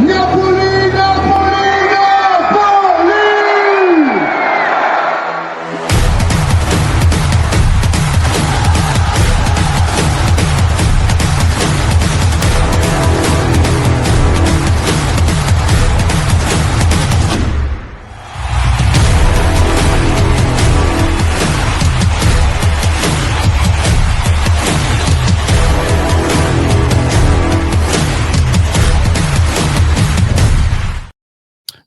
Napoli, Napoli, Napoli!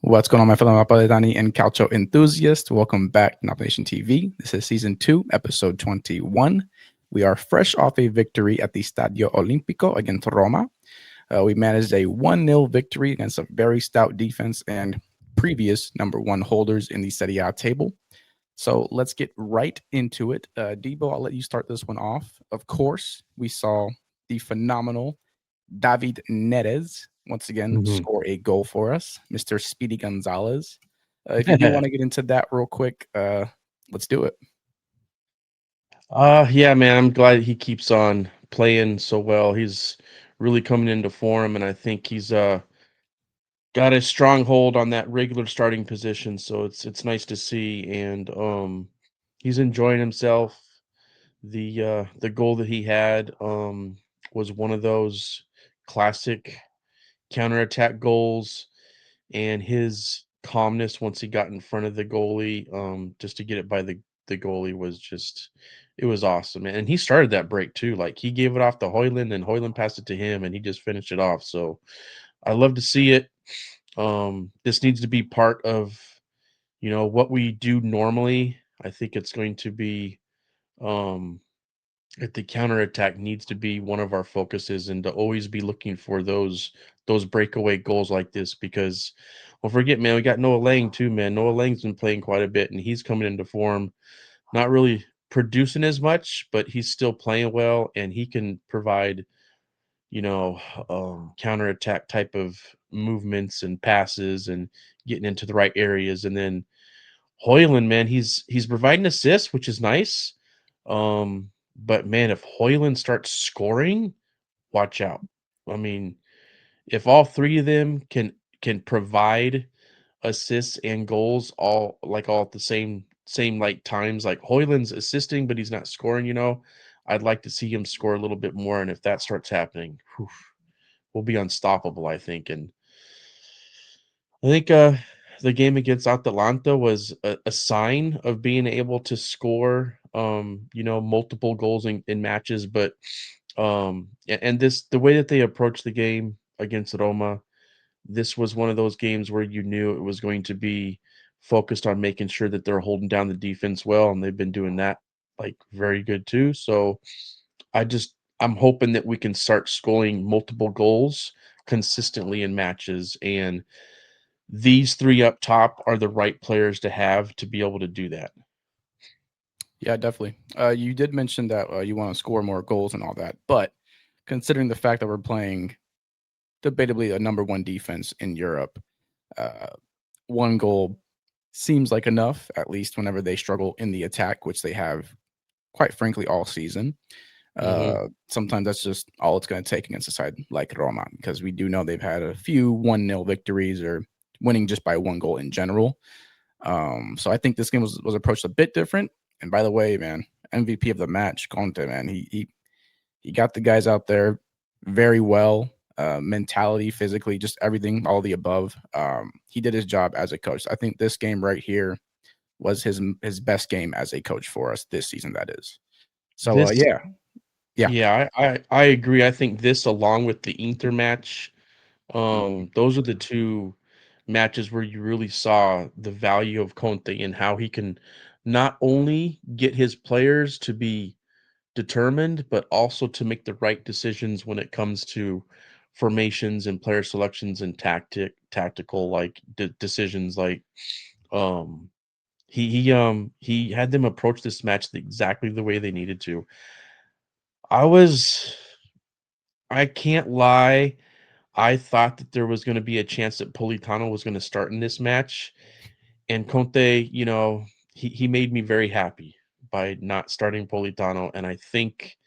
What's going on, my fellow Napoletani and Calcio enthusiasts? Welcome back to Nation TV. This is season 2, episode 21. We are fresh off a victory at the Stadio Olimpico against Roma. We managed a 1-0 victory against a very stout defense and previous number 1 holders in the Serie A table. So let's get right into it. Debo, I'll let you start this one off. Of course, we saw the phenomenal David Neres once again score a goal for us, Mr. Speedy Gonzalez. If you do want to get into that real quick, let's do it. Yeah, man, I'm glad he keeps on playing so well. He's really coming into form, and I think he's got a strong hold on that regular starting position. So it's nice to see, and he's enjoying himself. The goal that he had was one of those classic counterattack goals, and his calmness once he got in front of the goalie, just to get it by the goalie was just it was awesome. And he started that break too. Like he gave it off to Hoyland and Hoyland passed it to him and he just finished it off. So I love to see it. This needs to be part of, what we do normally. I think it's going to be that the counterattack needs to be one of our focuses and to always be looking for those breakaway goals like this because don't forget, man, we got Noah Lang too, man. Noah Lang's been playing quite a bit and he's coming into form, not really producing as much, but he's still playing well and he can provide, you know, counterattack type of movements and passes and getting into the right areas. And then Hoyland, man, he's providing assists, which is nice. But man, if Hoyland starts scoring, watch out. I mean, if all three of them can provide assists and goals all at the same like times, like Hoyland's assisting, but he's not scoring, I'd like to see him score a little bit more. And if that starts happening, we'll be unstoppable, I think. And I think the game against Atalanta was a sign of being able to score, multiple goals in matches. But and this the way that they approached the game against Roma, this was one of those games where you knew it was going to be focused on making sure that they're holding down the defense well, and they've been doing that like very good too. So I'm hoping that we can start scoring multiple goals consistently in matches and these three up top are the right players to have to be able to do that. Yeah, definitely. You did mention that you want to score more goals and all that, but considering the fact that we're playing debatably a number 1 defense in Europe, uh, 1 goal seems like enough, at least whenever they struggle in the attack, which they have, quite frankly, all season. Mhm. Sometimes that's just all it's going to take against a side like Roma, because we do know they've had a few 1-0 victories or winning just by 1 goal in general. So I think this game was approached a bit different. And by the way, man, MVP of the match, Conte, man, he got the guys out there very well. Mentality, physically, just everything, all the above. He did his job as a coach. I think this game right here was his best game as a coach for us this season. That is. So This yeah, Yeah, I agree. I think this along with the Inter match, those are the 2 matches where you really saw the value of Conte and how he can not only get his players to be determined, but also to make the right decisions when it comes to formations and player selections and tactical like decisions. Like um, he had them approach this match exactly the way they needed to. I was I can't lie. I thought that there was going to be a chance that Politano was going to start in this match, and Conte, he made me very happy by not starting Politano, and I think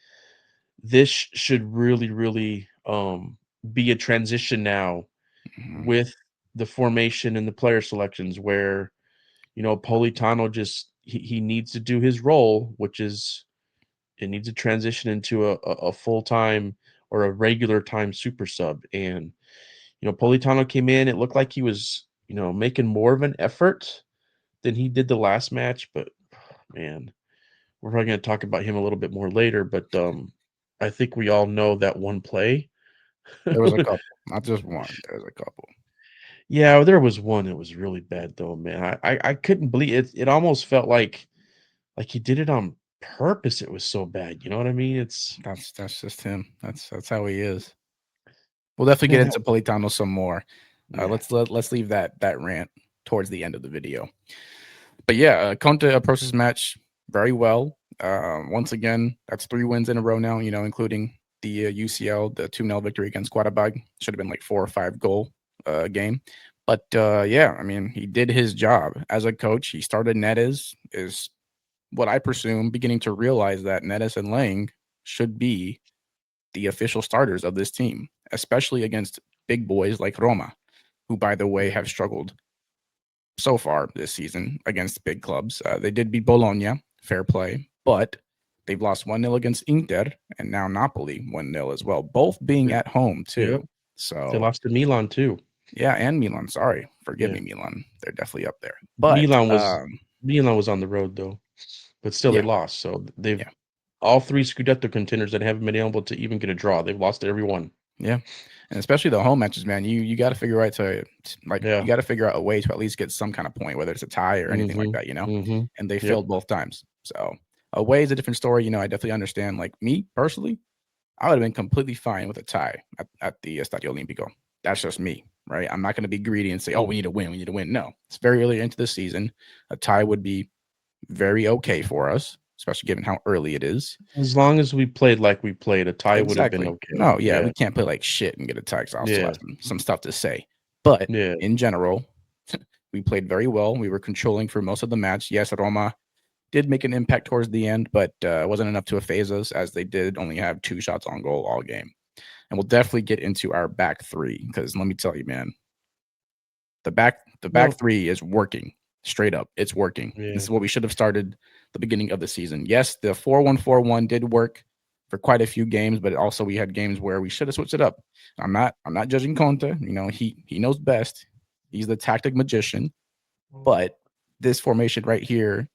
this should really, really be a transition now Mhm. with the formation and the player selections where, Politano just he needs to do his role, which is it needs to transition into a full-time or a regular time super sub. And, Politano came in, it looked like he was, making more of an effort than he did the last match, but man, we're probably gonna talk about him a little bit more later, but, I think we all know that one play. There was a couple, not just one. There's a couple. Yeah, there was one that was really bad though, man. I couldn't believe it. It almost felt like he did it on purpose. It was so bad. You know what I mean? It's That's just him. That's how he is. We'll definitely get man, that into Politano some more. yeah, Let's leave that rant towards the end of the video. But yeah, Conte approached this match very well. Once again, that's 3 wins in a row now. Including the UCL, the 2-0 victory against Quarabag. Should have been like 4 or 5 goal game. But yeah, I mean, he did his job as a coach. He started Neres, is what I presume beginning to realize that Neres and Lang should be the official starters of this team, especially against big boys like Roma, who, by the way, have yeah. struggled so far this season against big clubs. They did beat Bologna, fair play, but they've lost 1-0 against Inter and now Napoli 1-0 as well, both being Yep. at home Yep. too. They So, lost to Milan too. yeah, and Milan. Sorry. Forgive Yeah. me, Milan. They're definitely up there. But Milan was Milan was on the road though, but still they yeah, lost. So they've yeah, all three Scudetto contenders that haven't been able to even get a draw. They've lost to every one. yeah. And especially the home matches, man. You got to figure out you Yeah. got to figure out a way to at least get some kind of point, whether it's a tie or anything like Mhm. that. Mhm. And they Yep. failed both times. So away is a different story. I definitely understand. Like me personally, I would have been completely fine with a tie at the Estadio Olimpico. That's just me, right? I'm not going to be greedy and say, "Oh, we need to win. We need to win." No, it's very early into the season. A tie would be very okay for us, especially given how early it is. As long as we played like we played, a tie would have been Exactly. okay. No, yeah, Yeah. we can't play like shit and get a tie. 'Cause I'll still Yeah. have some stuff to say. But Yeah. in general, we played very well. We were controlling for most of the match. Yes, Roma did make an impact towards the end, but it wasn't enough to phase us as they did only have 2 shots on goal all game. And we'll definitely get into our back three because let me tell you, man, the back Well, three is working straight up. It's working. This yeah. is what we should have started the beginning of the season. Yes, the 4-1-4-1 did work for quite a few games, but also we had games where we should have switched it up. I'm not judging Conte. He knows best. He's the tactic magician, but this formation right here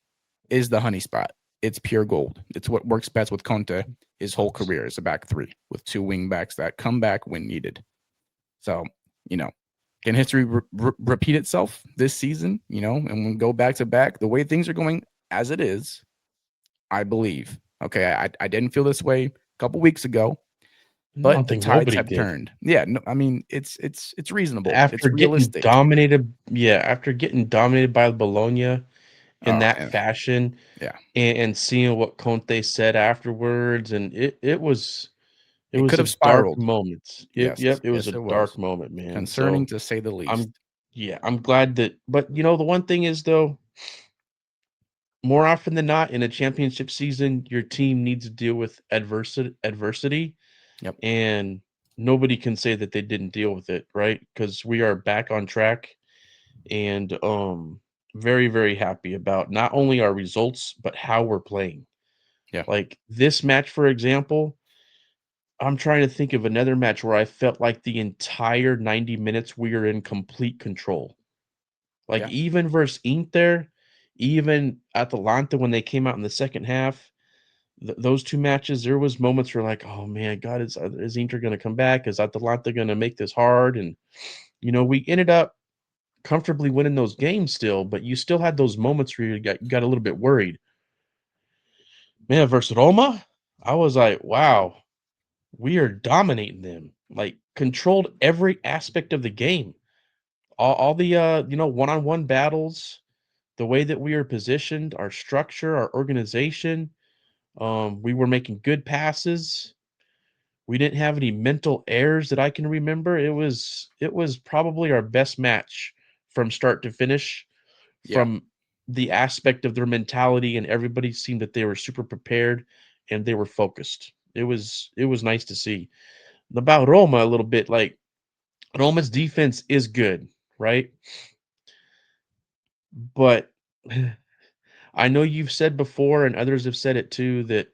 is the honey spot. It's pure gold. It's what works best with Conte his whole career is a back three with 2 wing backs that come back when needed. So, you know, can history repeat itself this season? And we go back to back the way things are going as it is. I believe. Okay, I didn't feel this way a couple weeks ago, I but don't the think tides nobody have did. turned. Yeah, no, I mean it's reasonable. It's After getting realistic. dominated after getting dominated by Bologna in that And fashion yeah, and seeing what Conte said afterwards, and it it was could a have dark spiraled. moment. Yes, Yep, it was yes, a it dark was moment, man. concerning So, to say the least. I'm yeah, I'm glad that but, the one thing is, though, more often than not, in a championship season, your team needs to deal with adversity, Yep. and nobody can say that they didn't deal with it, right? Because we are back on track and, very, very happy about not only our results, but how we're playing. Yeah. Like, this match, for example, I'm trying to think of another match where I felt like the entire 90 minutes we are in complete control. Like, Yeah. even versus Inter, even Atalanta when they came out in the second half, those 2 matches, there was moments where like, "Oh, man, God, is Inter gonna come back? Is Atalanta gonna make this hard?" And, we ended up comfortably winning those games still, but you still had those moments where you got a little bit worried. Man, versus Roma, I was like, "Wow, we are dominating them." Like, controlled every aspect of the game. All the, one-on-one battles, the way that we are positioned, our structure, our organization, we were making good passes. We didn't have any mental errors that I can remember. It was probably our best match from start to finish, Yeah. from the aspect of their mentality, and everybody seemed that they were super prepared and they were focused. It was nice to see. About Roma a little bit, like Roma's defense is good, right? But I know you've said before, and others have said it too, that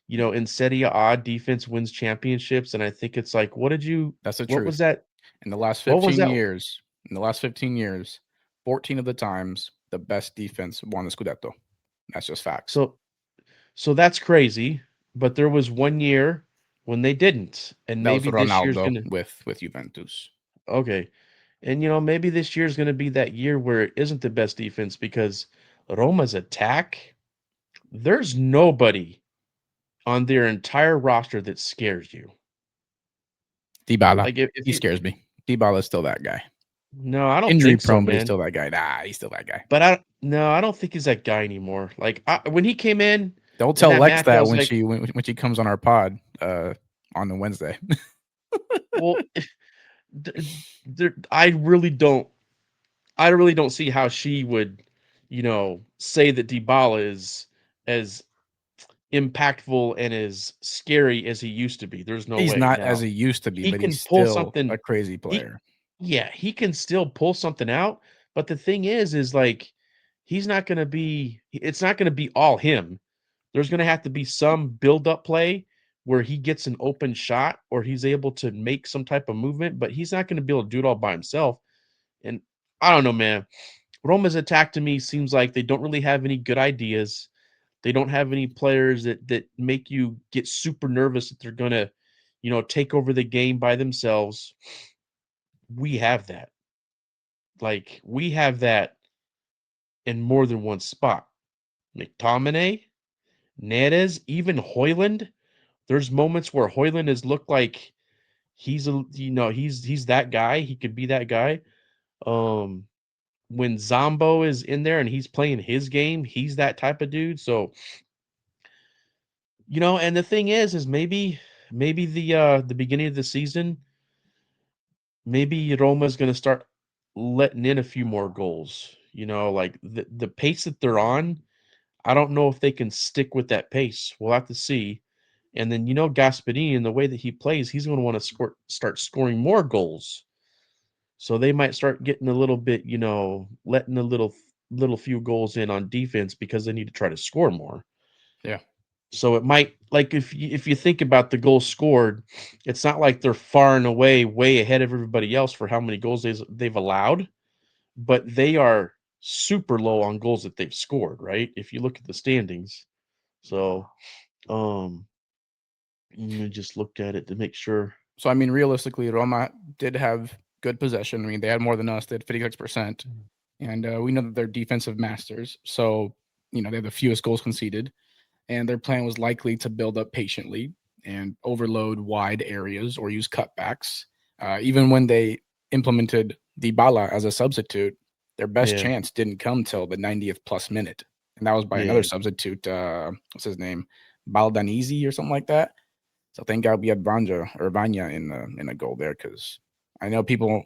in Serie A, defense wins championships, and I think it's like, That's the what was truth. that? In the last What was 15 that? years, in the last 15 years, 14 of the times, the best defense won the Scudetto. That's just facts. So so that's crazy, but there was 1 year when they didn't, and That was maybe this year's Ronaldo gonna with Juventus. okay. And maybe this year's gonna be that year where it isn't the best defense because Roma's attack, there's nobody on their entire roster that scares you. Dybala, Like if he you scares me. Dybala is still that guy. No, I don't Injury think so, prone, but he's man. still that guy. Nah, he's still that guy. But I don't think he's that guy anymore. Like when he came in Don't in tell that Lex match, I that was when like, she comes on our pod on the Wednesday. well, I really don't. I really don't see how she would, say that Dybala is as impactful and as scary as he used to be. There's no He's way. not as Now he used to be, he but he's can pull still a something. crazy He, player. yeah, he can still pull something out. But the thing is like he's not going to be. It's not going to be all him. There's going to have to be some build up play where he gets an open shot or he's able to make some type of movement, but he's not going to be able to do it all by himself. And I don't know, man. Roma's attack to me seems like they don't really have any good ideas. They don't have any players that make you get super nervous that they're gonna, take over the game by themselves. We have that. Like we have that in more than one spot. McTominay, Neres, even Hoyland. There's moments where Hoyland has looked like he's that guy. He could be that guy. Um, when Zombo is in there and he's playing his game, he's that type of dude. So, and the thing is maybe the beginning of the season, maybe Roma's gonna start letting in a few more goals. Like the pace that they're on, I don't know if they can stick with that pace. We'll have to see. And then Gasperini and the way that he plays, he's gonna want to start scoring more goals. So they might start getting a little bit, letting a little few goals in on defense because they need to try to score more. Yeah. So it might like if you think about the goals scored, it's not like they're far and away way ahead of everybody else for how many goals they've allowed, but they are super low on goals that they've scored, right? If you look at the standings. So, um, I just looked at it to make sure. So I mean, realistically, Roma did have good possession. I mean, they had more than us. They had 56%, and we know that they're defensive masters. So they have the fewest goals conceded, and their plan was likely to build up patiently and overload wide areas or use cutbacks. Even when they implemented Dybala as a substitute, their best Yeah, chance didn't come till the 90th plus minute, and that was by another yeah. substitute. What's his name? Baldanese or something like that. So thank God we had Vanya in the goal there, because I know people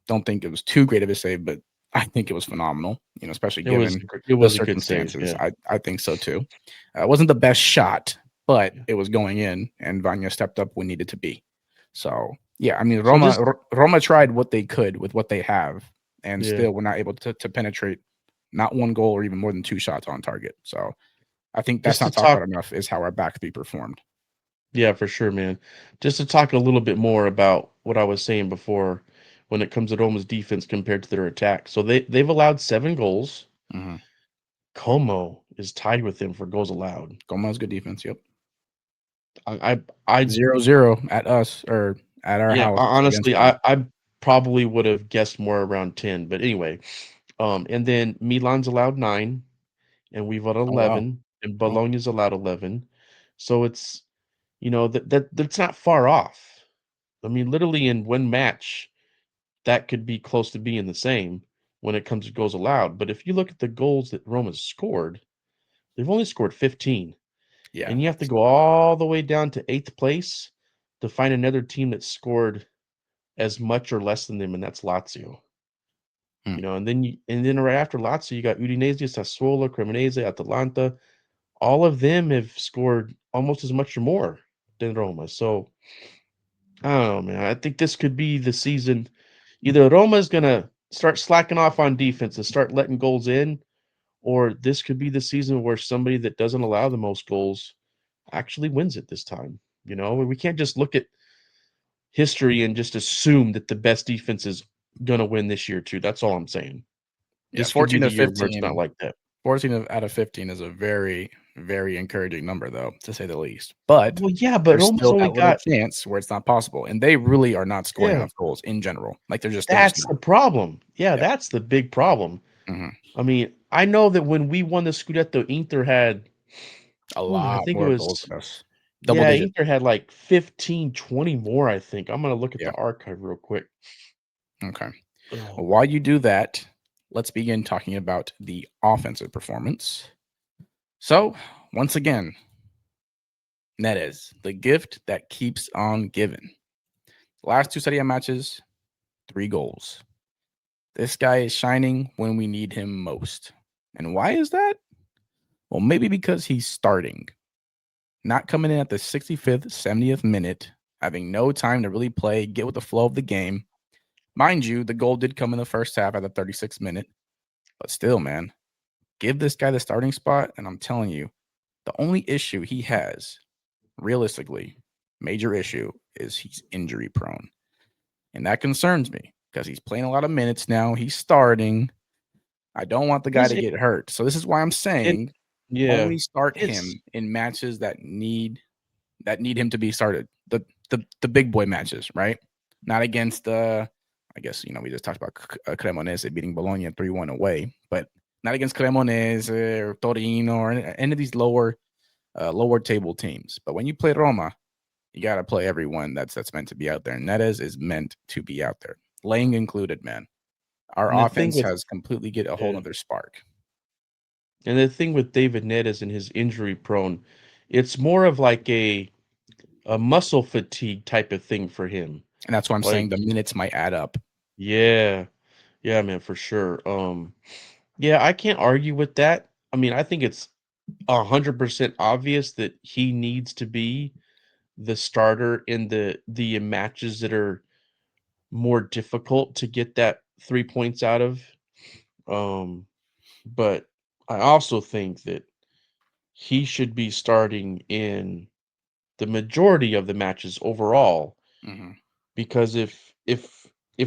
don't think it was too great of a save, but I think it was phenomenal. Especially given It the was a good save. circumstances. Yeah, I think so too. It wasn't the best shot, but yeah. it was going in, and Vanya stepped up when needed to be. So yeah, I mean So just Roma tried what they could with what they have, and yeah, still were not able to penetrate not one goal or even more than two shots on target. So I think that's just to not talked talk. about enough is how our back three performed. Yeah, for sure, man. Just to talk a little bit more about what I was saying before when it comes to Roma's defense compared to their attack. So they've allowed 7 goals. Mm-hmm. Como is tied with them for goals allowed. Goma's good defense. Yep. I, I 0-0 at us or at our yeah, house against honestly, them. I probably would have guessed more around 10, but anyway. And then Milan's allowed 9, and we've allowed Oh wow. 11, and Oh, Bologna's allowed 11. So it's that's not far off. I mean, literally in one match, that could be close to being the same when it comes to goals allowed. But if you look at the goals that Roma's scored, they've only scored 15. yeah. And you have to go all the way down to 8th place to find another team that scored as much or less than them, and that's Lazio. Hmm. And then right after Lazio, you got Udinese, Sassuolo, Cremonese, Atalanta. All of them have scored almost as much or more than Roma. So I don't know, man. I think this could be the season. Either Roma's gonna start slacking off on defense and start letting goals in, or this could be the season where somebody that doesn't allow the most goals actually wins it this time. We can't just look at history and just assume that the best defense is gonna win this year too. That's all I'm saying. Yeah, This could be 14 the to year where it's not 15. like that. 14 out of 15 is a very, very encouraging number, though, to say the least. But Well, yeah, but there's Roma's still only that little got chance where it's not possible, and they really are not scoring yeah. enough goals in general. Like they're just That's not. the problem. Yeah, Yeah. that's the big problem. Mhm. I mean, I know that when we won the Scudetto, Inter had, A I lot think it more goals was, than us. Double yeah, digit. Inter had like 15, 20 more, I think. I'm gonna look at Yeah. the archive real quick. Okay. Oh, Well, while you do that, let's begin talking about the offensive performance. So, once again, Neres, the gift that keeps on giving. Last two Serie A matches, 3 goals. This guy is shining when we need him most. And why is that? Well, maybe because he's starting, not coming in at the 65th, 70th minute, having no time to really play, get with the flow of the game. Mind you, the goal did come in the first half at the 36th minute, but still, man, give this guy the starting spot. And I'm telling you, the only issue he has, realistically, major issue, is he's injury prone. And that concerns me because he's playing a lot of minutes now. He's starting. I don't want the guy his to get hurt. So this is why I'm it, saying yeah, only start his him in matches that need him to be started. The big boy matches, right? Not against I guess we just talked about Cremonese beating Bologna 3-1 away, but not against Cremonese or Torino or any of these lower table teams. But when you play Roma, you got to play everyone that's meant to be out there. And Neres is meant to be out there, Lang included, man. Our and the thing offense with has completely get a whole yeah, nother spark. and the thing with David Neres and his injury prone, it's more of like a muscle fatigue type of thing for him. And that's why I'm saying Like, the minutes might add up. yeah, yeah, man, for sure. Yeah, I can't argue with that. I mean, I think it's 100% obvious that he needs to be the starter in the matches that are more difficult to get that 3 points out of. Um, but I also think that he should be starting in the majority of the matches overall, Mhm. because if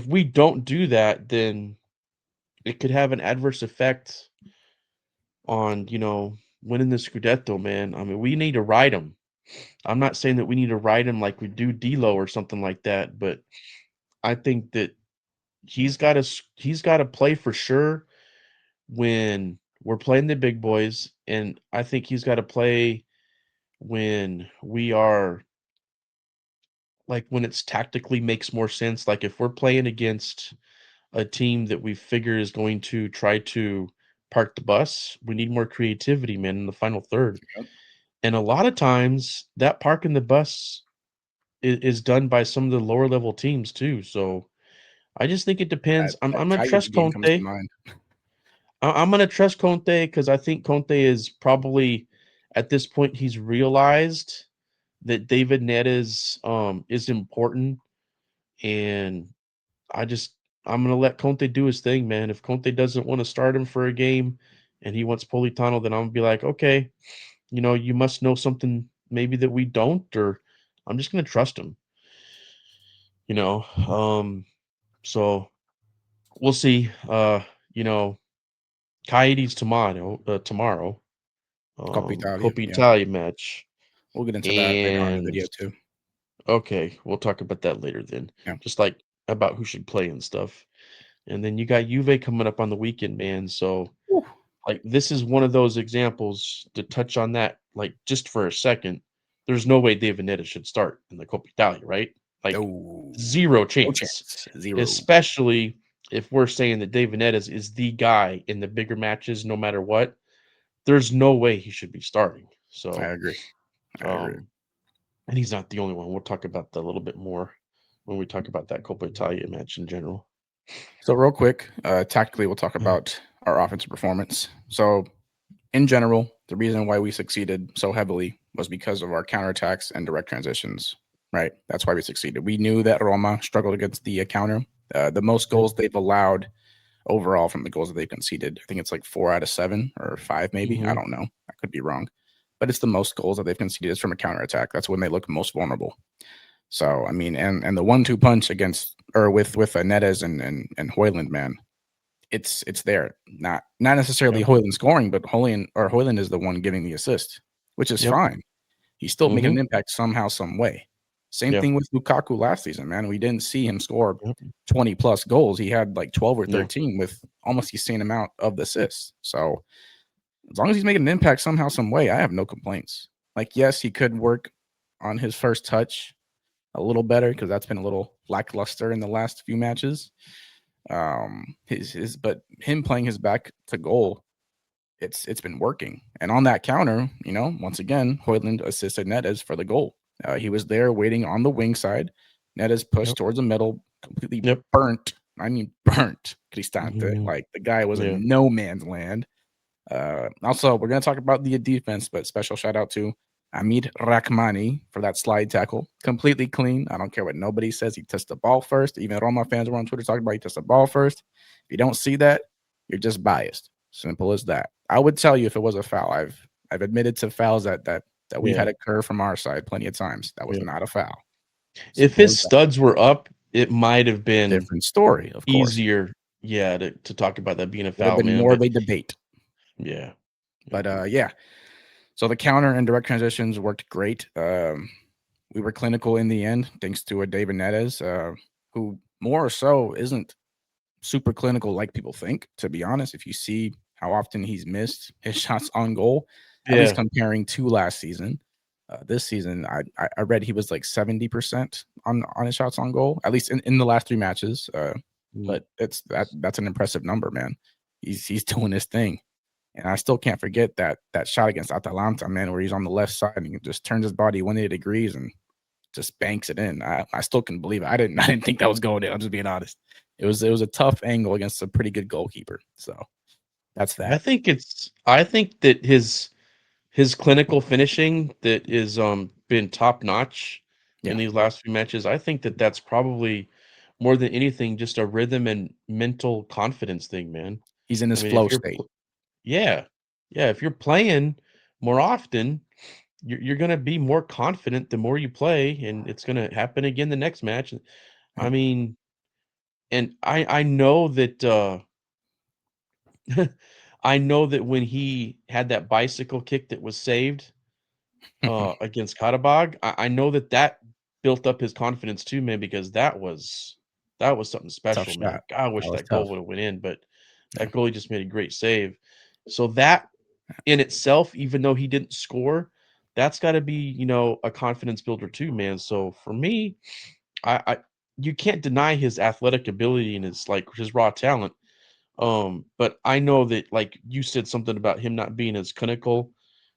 we don't do that, then it could have an adverse effect on, winning the Scudetto, man. I mean, we need to ride him. I'm not saying that we need to ride him like we do D'Lo or something like that, but I think that he's got to play for sure when we're playing the big boys, and I think he's got to play when we are like when it's tactically makes more sense. Like if we're playing against a team that we figure is going to try to park the bus, we need more creativity, man, in the final third. Yep. And a lot of times that parking the bus is done by some of the lower level teams too. So I just think it That depends. I'm that gonna Cagliari trust game comes to Conte. mind. I'm gonna trust Conte because I think Conte is probably at this point he's realized that David Neres is important, and I just I'm gonna let Conte do his thing, man. If Conte doesn't want to start him for a game and he wants Politano, then I'm gonna be like, okay, you must know something maybe that we don't, or I'm just gonna trust him, you know. So we'll see. You know, Coyotes tomorrow, Coppa Italia, Coppa yeah. Italia match. We'll get into that later on in the And video too. okay, we'll talk about that later then. Yeah. Just like about who should play and stuff. And then you got Juve coming up on the weekend, man. So Woo. like this is one of those examples to touch on that, like just for a second. There's no way David Neres should start in the Coppa Italia, right? Like Oh, zero no chance. chance. 0. Especially if we're saying that David Neres is the guy in the bigger matches, no matter what. There's no way he should be starting. I So, agree. I agree. um, and he's not the only one. We'll talk about that a little bit more when we talk about that Coppa Italia match in general. So real quick, tactically, we'll talk Yeah. about our offensive performance. So in general, the reason why we succeeded so heavily was because of our counterattacks and direct transitions. right? That's why we succeeded. We knew that Roma struggled against the counter. The most goals they've allowed overall from the goals that they've conceded, I think it's like 4 out of 7 or 5, maybe. I Mhm. don't know. I could be wrong, but it's the most goals that they've conceded is from a counterattack. That's when they look most vulnerable. So I mean, and the 1-2 punch against or with Neres and Hoyland, man, it's there. Not necessarily Yep. Hoyland scoring, but Hoyland is the one giving the assist, which is Yep. fine. He's still making an Mhm. impact somehow, some way. Same Yeah. thing with Lukaku last season, man. We didn't see him score Yep. 20 plus goals. He had like 12 or No. 13 with almost the same amount of the assists. So as long as he's making an impact somehow, some way, I have no complaints. Like, yes, he could work on his first touch a little better because that's been a little lackluster in the last few matches. But him playing his back to goal, it's been working. And on that counter, once again, Hoyland assisted Neres for the goal. He was there waiting on the wing side. Neres pushed Yep. towards the middle, completely Yep. burnt. I mean, burnt Cristante. Mhm. Like the guy was Yeah. in no man's land. Also, we're going to talk about the defense, but special shout out to Amid Rahmani for that slide tackle. Completely clean. I don't care what nobody says. He touched the ball first. Even Roma fans were on Twitter talking about he touched the ball first. If you don't see that, you're just biased. Simple as that. I would tell you if it was a foul. I've admitted to fouls that we've had Yeah. occur from our side plenty of times. That was Yeah. not a foul. If Simple his as that. studs were up, it might have been Different story, of course. easier, yeah, to talk about that being a Would have foul, been man, more of but a debate. yeah. Yep. But yeah. So the counter and direct transitions worked great. We were clinical in the end, thanks to a David Neres, who more or so isn't super clinical like people think. To be honest, if you see how often he's missed his shots on goal, at least Yeah. comparing to last season, this season I read he was like 70% on his shots on goal, at least in the last 3 matches. Mm. But that's an impressive number, man. He's doing his thing. And I still can't forget that shot against Atalanta, man, where he's on the left side and he just turns his body 180 degrees and just banks it in. I still couldn't believe it. I didn't think that was going in. I'm just being honest. It was a tough angle against a pretty good goalkeeper. So that's that. I think that his clinical finishing that is, been top notch in Yeah. these last few matches, I think that that's probably more than anything just a rhythm and mental confidence thing, man. He's in I his mean, if flow you're state. pl yeah. Yeah, if you're playing more often, you're gonna be more confident the more you play, and it's gonna happen again the next match. I mean, and I know that, I know that when he had that bicycle kick that was saved, against Karabag, I know that that built up his confidence too, man, because that was something Tough special, man. shot. God, I That wish was that goal tough. would have went in, but Yeah. that goalie just made a great save. So that in itself, even though he didn't score, that's gotta be, a confidence builder too, man. So for me, I you can't deny his athletic ability and his, like, his raw talent. But I know that, like, you said something about him not being as clinical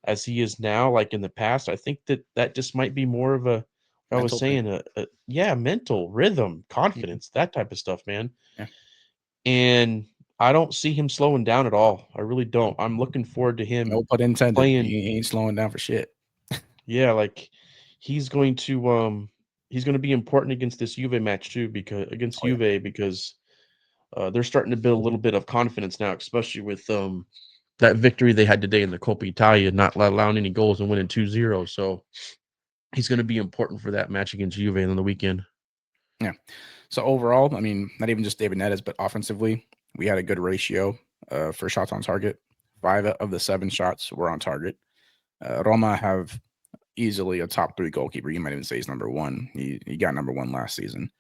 as he is now, like, in the past. I think that that just might be more of a I was Mental thing. saying, yeah, mental, rhythm, Mhm. confidence, that type of stuff, man. Yeah. And I don't see him slowing down at all. I really don't. Nope. I'm looking forward to him No pun intended. playing. He ain't slowing down for shit. Yeah, like, he's going to, he's gonna be important against this Juve match too because against Oh yeah. Juve because, they're starting to build a little bit of confidence now, especially with, that victory they had today in the Coppa Italia, not allowing any goals and winning 2-0. So he's going to be important for that match against Juve on the weekend. Yeah. So overall, I mean, not even just David Neres, but offensively, we had a good ratio for shots on target. 5 of the 7 shots were on target. Roma have easily a top 3 goalkeeper. You might even say he's number 1. He got number 1 last season.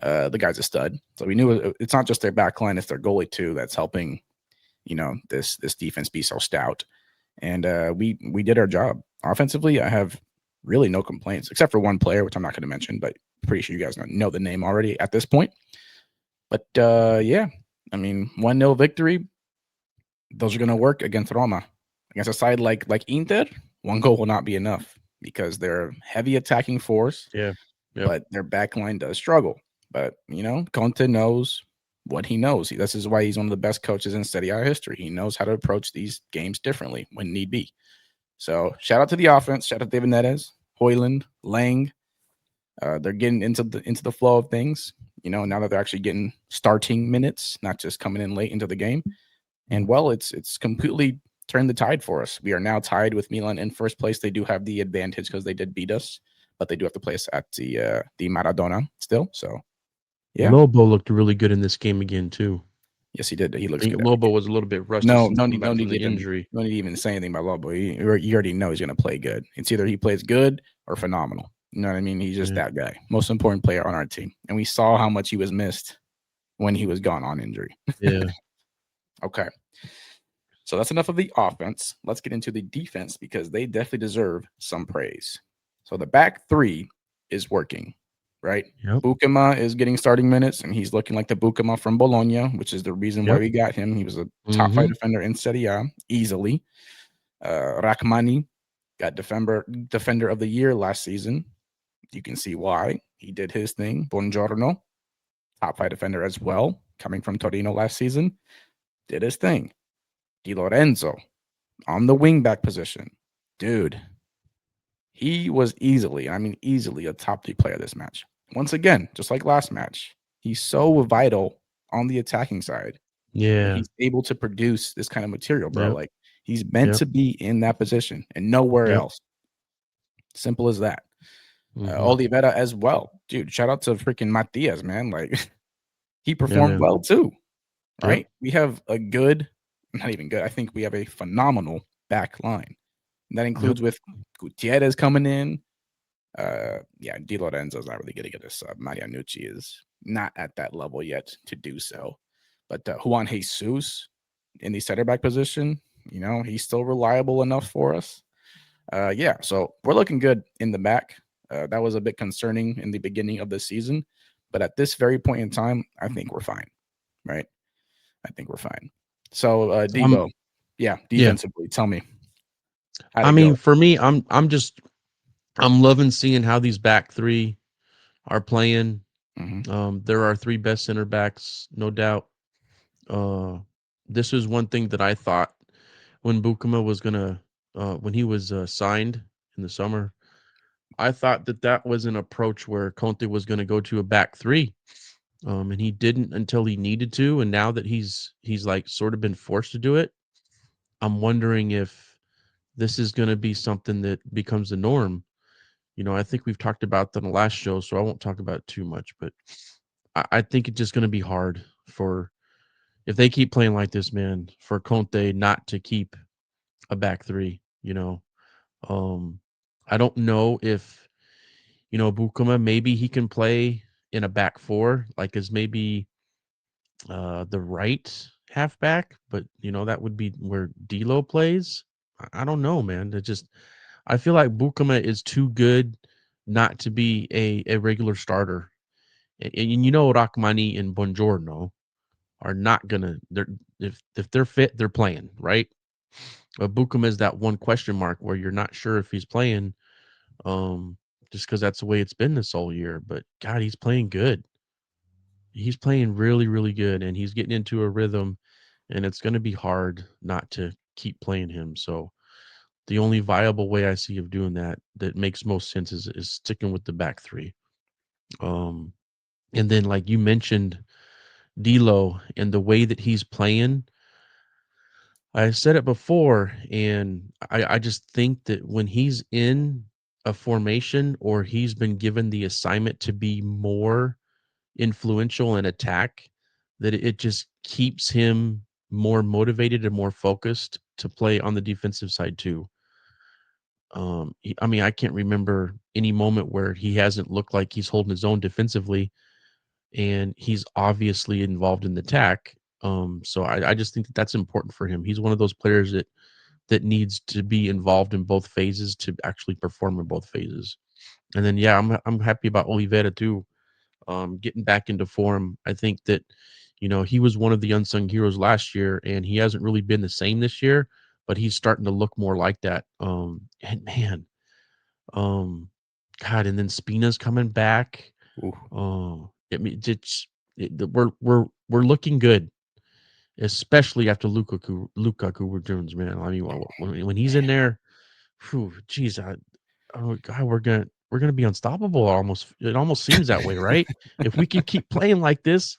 The guy's a stud. So we knew it's not just their back line; it's their goalie too that's helping. This defense be so stout. And we did our job offensively. I have really no complaints except for one player, which I'm not going to mention, but pretty sure you guys know the name already at this point. But yeah, I mean, 1-0 victory. Those are going to work against Roma. Against a side like Inter, 1 goal will not be enough because they're a heavy attacking force, Yeah. Yep. but their back line does struggle. But Conte knows what he knows. This is why he's one of the best coaches in Serie A history. He knows how to approach these games differently when need be. So shout out to the offense. Shout out to David Neres, Hoyland, Lang, They're getting into the flow of things. Now that they're actually getting starting minutes, not just coming in late into the game. And well, it's completely turned the tide for us. We are now tied with Milan in first place. They do have the advantage because they did beat us, but they do have to play us at the Maradona still. So yeah, Lobo looked really good in this game again too. yes, he did. He I looks think good. Lobo was a little bit rusty No, since coming back from the injury. no need to even say anything about Lobo. You already know he's going to play good. It's either he plays good or phenomenal. You know what I mean? He's just that guy, most important player on our team. And we saw how much he was missed when he was gone on injury. Yeah. Okay. So that's enough of the offense. Let's get into the defense because they definitely deserve some praise. So the back three is working, right? Yep. Bukema is getting starting minutes, and he's looking like the Bukema from Bologna, which is the reason why we got him. He was a top five defender in Serie A easily. Rachmani got defender of the year last season. You can see why. He did his thing. Buongiorno, top five defender as well, coming from Torino last season, did his thing. Di Lorenzo on the wingback position. Dude, he was easily a top 3 player this match. Once again, just like last match, he's so vital on the attacking side. Yeah. He's able to produce this kind of material, bro. Yep. Like he's meant to be in that position and nowhere else. Simple as that. Oliveira as well. Dude, shout out to freaking Matias, man. Like he performed well too. Right? We have a good, not even good. I think we have a phenomenal back line. And that includes with Gutierrez coming in. Di Lorenzo's not really going to get a sub. Marianucci is not at that level yet to do so. But Juan Jesus in the center back position, he's still reliable enough for us. So we're looking good in the back. That was a bit concerning in the beginning of the season. But at this very point in time, I think we're fine. Right? I think we're fine. So, Debo, defensively, tell me. For me, I'm loving seeing how these back three are playing. There are 3 best center backs, no doubt. This is one thing that I thought when Bukema was gonna, when he was signed in the summer, I thought that was an approach where Conte was going to go to a back 3. And he didn't until he needed to. And now that he's like sort of been forced to do it, I'm wondering if this is going to be something that becomes the norm. I think we've talked about that in the last show, so I won't talk about it too much, but I think it's just going to be hard if they keep playing like this, man, for Conte not to keep a back 3, I don't know if, Bukema, maybe he can play in a back 4, like as maybe the right halfback, but that would be where D'Lo plays. I don't know, man. I feel like Bukema is too good not to be a regular starter. And Rachmani and Buongiorno are not gonna. If they're fit, they're playing, right? But Bukema is that one question mark where you're not sure if he's playing, just because that's the way it's been this whole year. But God, he's playing good. He's playing really, really good, and he's getting into a rhythm, and it's going to be hard not to keep playing him. So the only viable way I see of doing that makes most sense is sticking with the back 3. And then like you mentioned, D'Lo and the way that he's playing. I said it before, and I just think that when he's in a formation or he's been given the assignment to be more influential in attack, that it just keeps him more motivated and more focused to play on the defensive side too. I can't remember any moment where he hasn't looked like he's holding his own defensively, and he's obviously involved in the attack. So I just think that's important for him. He's one of those players that needs to be involved in both phases to actually perform in both phases. And then I'm happy about Oliveira too. Getting back into form. I think that, he was one of the unsung heroes last year, and he hasn't really been the same this year, but he's starting to look more like that. And man, God, and then Spina's coming back. We're looking good, especially after Lukaku returns, man. I mean, when he's in there, geez, oh God, we're gonna be unstoppable. Almost, it almost seems that way, right? If we can keep playing like this,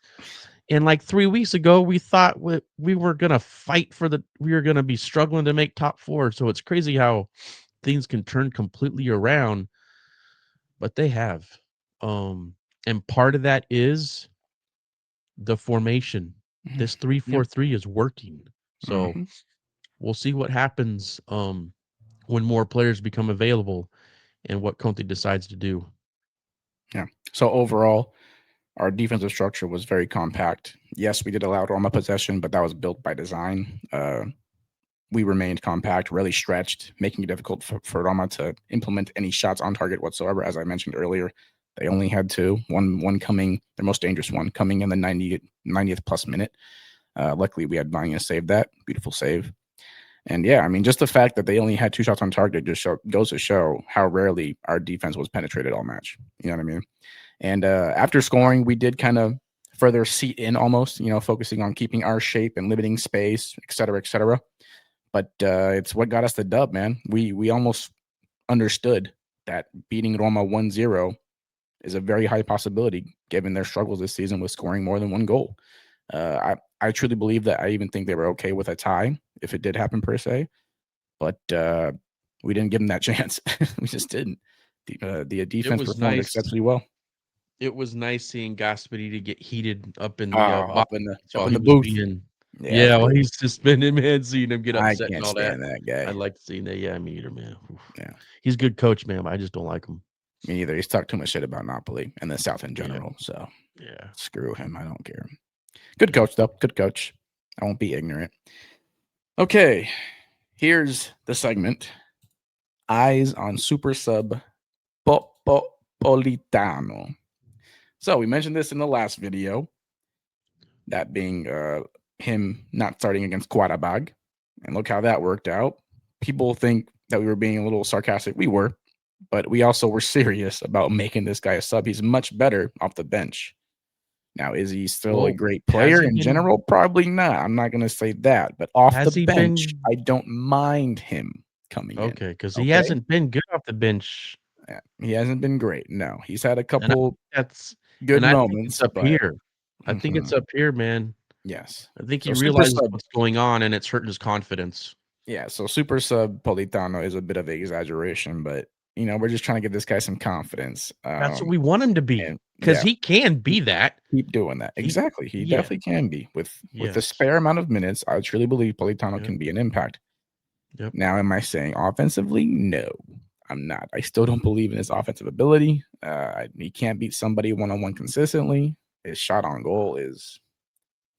and like 3 weeks ago, we thought we were gonna fight we were gonna be struggling to make top 4. So it's crazy how things can turn completely around, but they have. Um, and part of that is the formation. This three Yep. four three is working. So Mhm. we'll see what happens when more players become available and what Conte decides to do. Yeah. So overall, our defensive structure was very compact. Yes, we did allow Roma possession, but that was built by design. We remained compact, really stretched, making it difficult for Roma to implement any shots on target whatsoever. As I mentioned earlier, they only had two. One coming, their most dangerous one, coming in the 90th plus minute. Luckily, we had Vanya save that. Beautiful save. And yeah, I mean, just the fact that they only had two shots on target just goes to show how rarely our defense was penetrated all match. You know what I mean? And after scoring, we did kind of further seat in almost, focusing on keeping our shape and limiting space, et cetera, et cetera. But it's what got us the dub, man. We almost understood that beating Roma 1-0 is a very high possibility given their struggles this season with scoring more than one goal. I truly believe that. I even think they were okay with a tie if it did happen per se, but we didn't give them that chance. We just didn't. The It defense was performed nice. exceptionally well. It was nice seeing Gasperi to get heated up in the Oh, box up while in he the was booth. being, Yeah, of yeah, while course. he's suspended, man. Seeing him get I upset and can't all that. stand that I guy. like seeing that. Yeah, me either, man. Oof. Yeah, He's a good coach, man. But I just don't like him. me neither. He's talked too much shit about Napoli and the South in Yeah, general. So yeah. screw him. I don't care. Good Yeah. coach, though. Good coach. I won't be ignorant. Okay, here's the segment. Eyes on Super Sub Popolitano. So we mentioned this in the last video, that being him not starting against Quarabag. And look how that worked out. People think that we were being a little sarcastic. We were, but we also were serious about making this guy a sub. He's much better off the bench. Now, is he still a Well, great has player he in been? general? Probably not. I'm not going to say that. But off the Has he bench, been? I don't mind him coming in. Okay, because he Okay. hasn't been good off the bench, Yeah, he hasn't been great. No, he's had a and couple that's good I think it's moments, up but here. I think mhm, it's up here, man. yes. I think he So super realizes sub, what's going on, and it's hurting his confidence. yeah. So super sub Politano is a bit of an exaggeration, but we're just trying to give this guy some confidence. That's what we want him to be, And because yeah, he can be keep, that. keep doing that. He Exactly, he Yeah, definitely can be with the yes. spare amount of minutes. I truly believe Politano Yep, can be an impact. yep. Now, am I saying offensively? No, I'm not. I still don't believe in his offensive ability. He can't beat somebody one on one consistently. His shot on goal is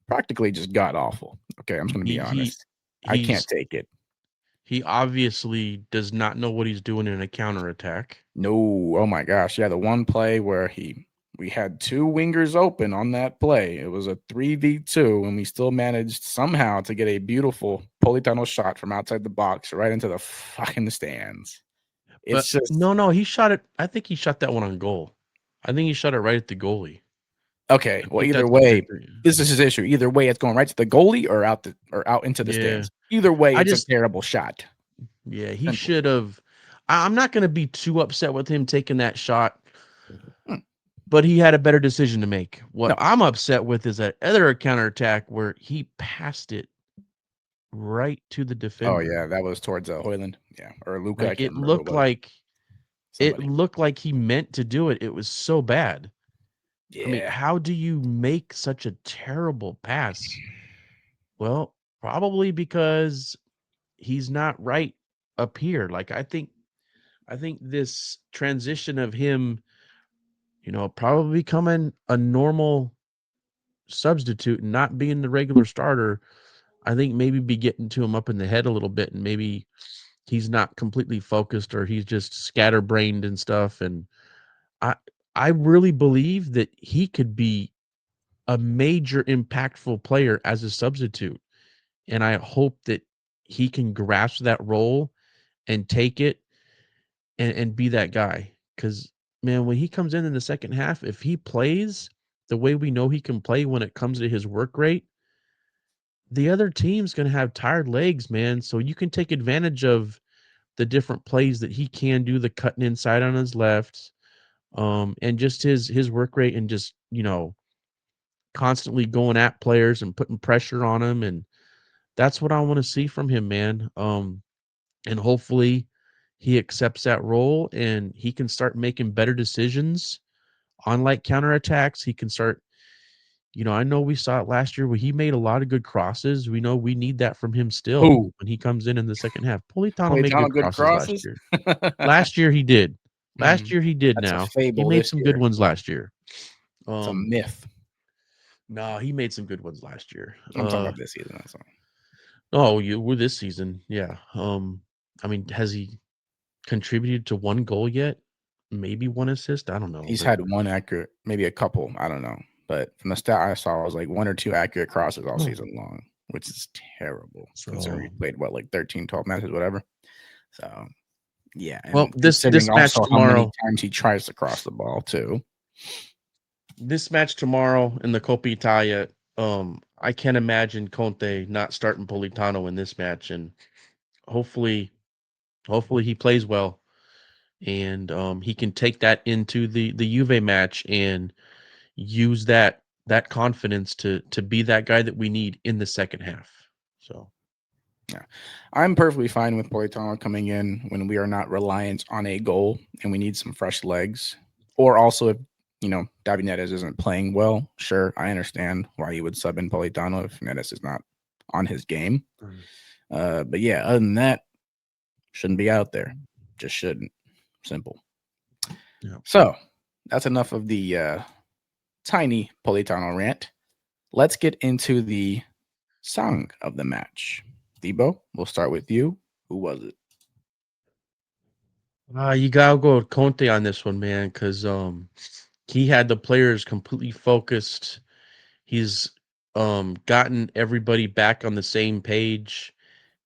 practically just god awful. Okay, I'm just gonna be He he honest. I can't he's take it. he obviously does not know what he's doing in a counterattack. No, oh my gosh, yeah, the one play where we had two wingers open on that play. It was a 3v2, and we still managed somehow to get a beautiful Politano shot from outside the box right into the fucking stands. It's But just no, he shot it. I think he shot that one on goal. I think he shot it right at the goalie. okay. I Well, think either that's a way, different. this is his issue. Either way, it's going right to the goalie or out into the Yeah, stands. Either way, I it's a just terrible shot. yeah, he Simple. should have. I'm not going to be too upset with him taking that shot, Hmm. but he had a better decision to make. What No. I'm upset with is that other counterattack where he passed it right to the Oh defender. yeah, that was towards Hoyland. Yeah, or Luca. I Like can't remember who it was. it Somebody. looked like he meant to do it. It was so bad. I mean, Yeah. how do you make such a terrible pass? Well, probably because he's not right up here. Like I think this transition of him, probably becoming a normal substitute and not being the regular starter, I think maybe be getting to him up in the head a little bit, and maybe he's not completely focused or he's just scatterbrained and stuff. And I I really believe that he could be a major impactful player as a substitute. And I hope that he can grasp that role and take it and be that guy. Because, man, when he comes in the second half, if he plays the way we know he can play when it comes to his work rate, the other team's going to have tired legs, man. So you can take advantage of the different plays that he can do, the cutting inside on his left, and just his work rate and just, constantly going at players and putting pressure on them, and that's what I want to see from him, man. And hopefully he accepts that role and he can start making better decisions on like counterattacks. He can start, I know we saw it last year where he made a lot of good crosses. We know we need that from him still Who? when he comes in the second half. Politano made Politano good good crosses last crosses? year. Last year he did. Last Mm, year he did. that's a Now he fable made this some good year. ones last year. It's a myth. No, he made some good ones last year. I'm talking about this season. That's all. Oh, with this season, yeah. I mean, has he contributed to one goal yet? Maybe one assist. I don't know. He's but had one accurate, maybe a couple. I don't know. But from the stat I saw, it was like 1 or 2 accurate crosses all season long, which is terrible. Considering he played like 13, 12 matches, whatever. So yeah. And well, this considering match also how many tomorrow, times he tries to cross the ball too. this match tomorrow in the Coppa Italia, I can't imagine Conte not starting Politano in this match, and hopefully he plays well, and he can take that into the Juve match and use that confidence to be that guy that we need in the second half. So yeah, I'm perfectly fine with Politano coming in when we are not reliant on a goal and we need some fresh legs. Or also if David Neres isn't playing well, sure, I understand why you would sub in Politano if Neres is not on his game. But yeah, other than that, shouldn't be out there. Just shouldn't. Simple. yeah. So that's enough of the tiny Politano rant. Let's get into the song of the match. Debo, we'll start with you. Who was it? You gotta go with Conte on this one, man, because he had the players completely focused. He's gotten everybody back on the same page,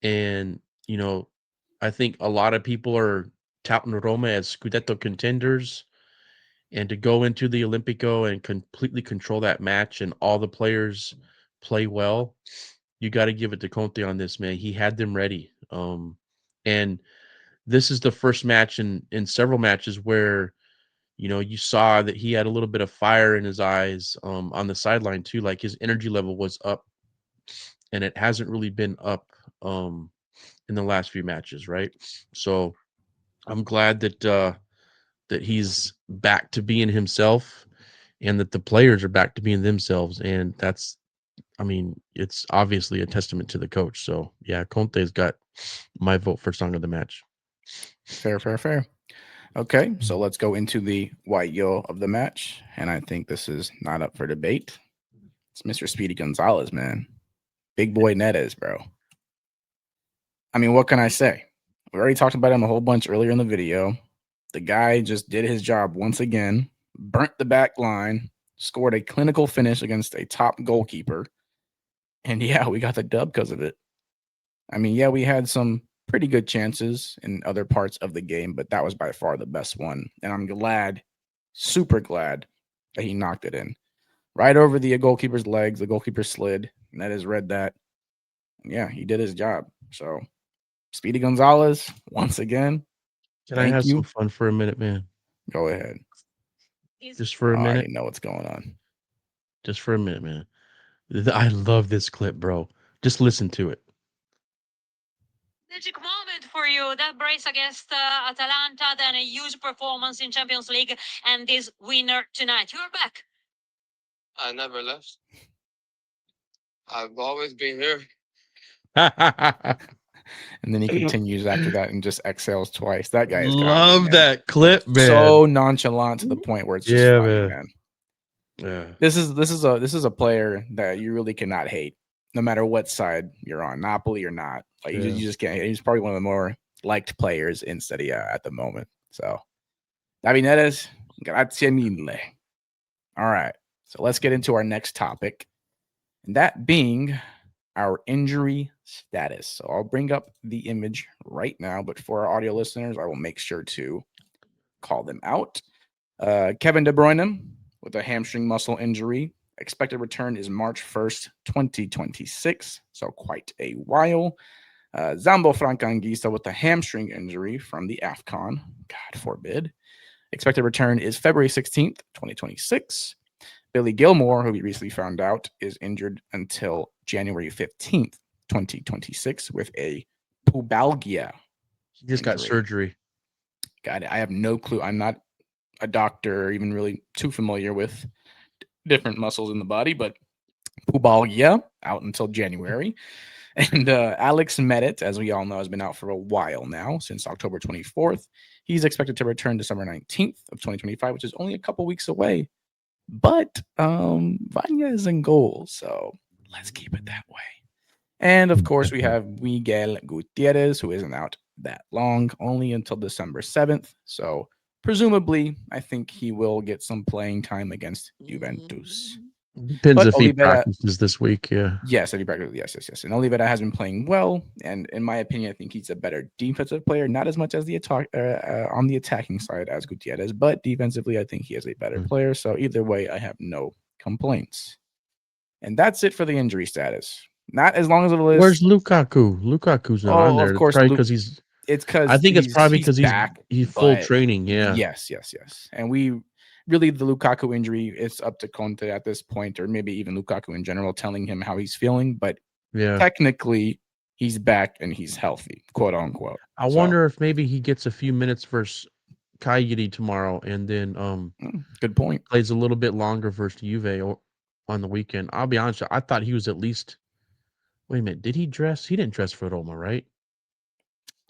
and I think a lot of people are touting Roma as Scudetto contenders, and to go into the Olimpico and completely control that match and all the players play well, you got to give it to Conte on this, man. He had them ready, and this is the first match in several matches where you saw that he had a little bit of fire in his eyes on the sideline too. Like his energy level was up, and it hasn't really been up in the last few matches, right? So I'm glad that he's back to being himself, and that the players are back to being themselves, and that's, I mean, it's obviously a testament to the coach. So yeah, Conte's got my vote for song of the match. Fair. Okay, so let's go into the white yo of the match. And I think this is not up for debate. It's Mr. Speedy Gonzalez, man. Big boy Neres, bro. I mean, what can I say? We already talked about him a whole bunch earlier in the video. The guy just did his job once again, burnt the back line, scored a clinical finish against a top goalkeeper. And yeah, we got the dub because of it. I mean, yeah, we had some pretty good chances in other parts of the game, but that was by far the best one. And I'm glad, super glad that he knocked it in. Right over the goalkeeper's legs. The goalkeeper slid. And that has read that. Yeah, he did his job. So, Speedy Gonzalez, once again, Can I thank have you. some fun for a minute, man? Go ahead. Just for a I minute. already know what's going on. Just for a minute, man. I love this clip, bro. Just listen to it. Magic moment for you. That brace against Atalanta, then a huge performance in Champions League, and this winner tonight. You're back. I never left. I've always been here. And then he continues after that and just exhales twice. That guy is love that clip, man. so nonchalant to the point where it's just funny, man. Yeah. This is a player that you really cannot hate, no matter what side you're on, Napoli or not. Like you just can't hate. He's probably one of the more liked players in Serie A at the moment. So, David Neres, grazie mille. All right, so let's get into our next topic, and that being our injury status. So I'll bring up the image right now, but for our audio listeners, I will make sure to call them out. Kevin De Bruyne with a hamstring muscle injury. Expected return is March 1st, 2026. So quite a while. Zambo Francanguisa with a hamstring injury from the AFCON. God forbid. Expected return is February 16th, 2026. Billy Gilmore, who we recently found out, is injured until January 15th, 2026, with a pubalgia. He just got injury. surgery. Got it. I have no clue. I'm not a doctor or even really too familiar with different muscles in the body, but pubalgia out until January. And Alex Medit, as we all know, has been out for a while now, since October 24th. He's expected to return December 19th of 2025, which is only a couple weeks away. But Vanya is in goal, so let's keep it that way. And of course, we have Miguel Gutierrez, who isn't out that long, only until December 7th. So presumably, I think he will get some playing time against Juventus. Depends But if he Olivera- practices this week. Yeah. Yes, Eddie Bragg. Yes. And Oliveira has been playing well, and in my opinion, I think he's a better defensive player, not as much as the on the attacking side as Gutierrez, but defensively, I think he is a better player. So either way, I have no complaints. And that's it for the injury status. Not as long as a list. Where's Lukaku? Lukaku's not on there. Of course, probably because he's. It's because I think it's probably because back. he's full but training. Yeah. Yes. And we really, the Lukaku injury, it's up to Conte at this point, or maybe even Lukaku in general, telling him how he's feeling. But Yeah. technically, he's back and he's healthy, quote unquote. I wonder if maybe he gets a few minutes versus Cagliari tomorrow, and then good point. plays a little bit longer versus Juve on the weekend. I'll be honest, I thought he was at least. Wait a minute, did he dress? He didn't dress for Roma, right?